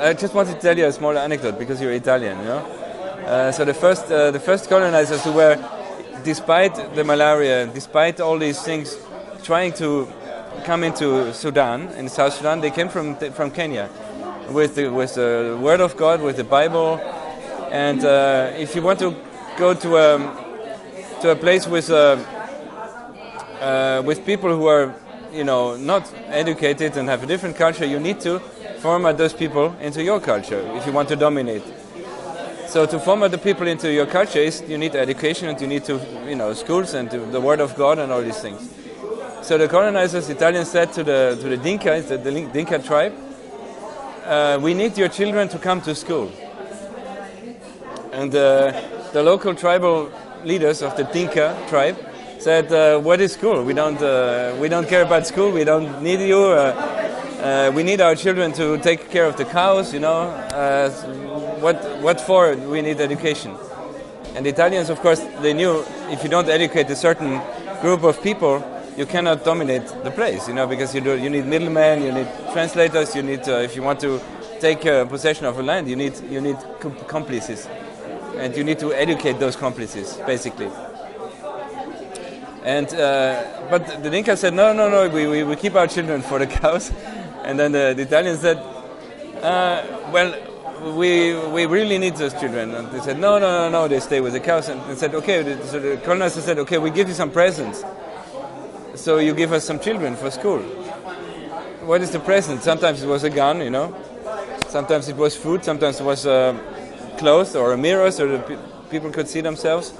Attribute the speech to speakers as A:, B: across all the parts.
A: I just wanted to tell you a small anecdote because you're Italian, you know. So the first colonizers who were, despite the malaria, despite all these things, trying to come into Sudan, in South Sudan, they came from Kenya, with the Word of God, with the Bible, and if you want to go to a place with people who are, you know, not educated and have a different culture, you need to format those people into your culture if you want to dominate. So to format the people into your culture is you need education and you need to, you know, schools and the Word of God and all these things. So the colonizers, Italians, said to the Dinka, the Dinka tribe, we need your children to come to school. And the local tribal leaders of the Dinka tribe said, "What is school? We don't care about school. We don't need you. We need our children to take care of the cows. You know, what for? We need education." And the Italians, of course, they knew if you don't educate a certain group of people, you cannot dominate the place. You know, because you need middlemen, you need translators, you need if you want to take possession of a land, you need complices. And you need to educate those complices, basically. And but the Dinka said, no, we keep our children for the cows. And then the Italians said, well, we really need those children. And they said, no, they stay with the cows. And they said, okay. So the colonizers said, okay, we give you some presents. So you give us some children for school. What is the present? Sometimes it was a gun, you know. Sometimes it was food. Sometimes it was clothes or a mirror so that people could see themselves.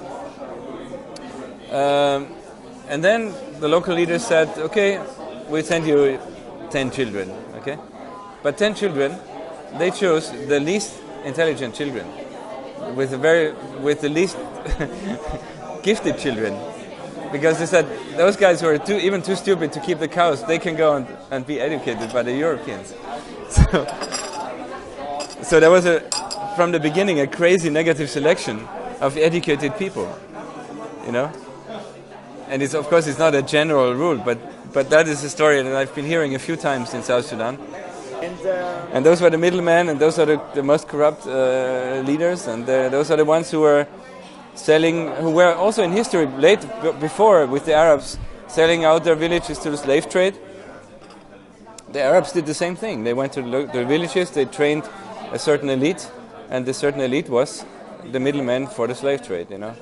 A: And then the local leaders said, okay, we'll send you 10 children, okay? But 10 children, they chose the least intelligent children, with the least gifted children. Because they said, those guys who are even too stupid to keep the cows, they can go and be educated by the Europeans. So there was from the beginning a crazy negative selection of educated people, you know. And of course it's not a general rule, but that is a story that I've been hearing a few times in South Sudan. And those were the middlemen, and those are the most corrupt leaders, and those are the ones who were who were also in history before with the Arabs selling out their villages to the slave trade. The Arabs did the same thing. They went to the villages, they trained a certain elite, and the certain elite was the middlemen for the slave trade, you know.